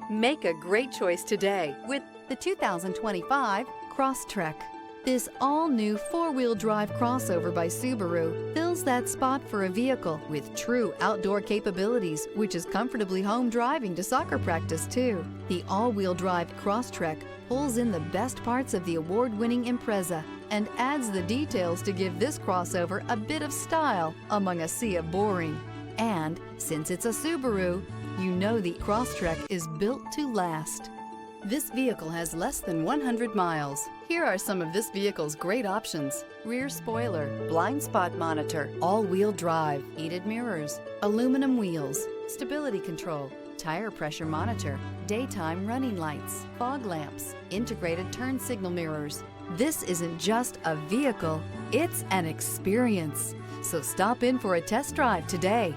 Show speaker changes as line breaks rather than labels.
Make a great choice today with the 2025 Crosstrek. This all-new four-wheel drive crossover by Subaru fills that spot for a vehicle with true outdoor capabilities, which is comfortably home driving to soccer practice too. The all-wheel drive Crosstrek pulls in the best parts of the award-winning Impreza and adds the details to give this crossover a bit of style among a sea of boring. And since it's a Subaru, you know the Crosstrek is built to last. This vehicle has less than 100 miles. Here are some of this vehicle's great options: rear spoiler, blind spot monitor, all-wheel drive, heated mirrors, aluminum wheels, stability control, tire pressure monitor, daytime running lights, fog lamps, integrated turn signal mirrors. This isn't just a vehicle, it's an experience. So stop in for a test drive today.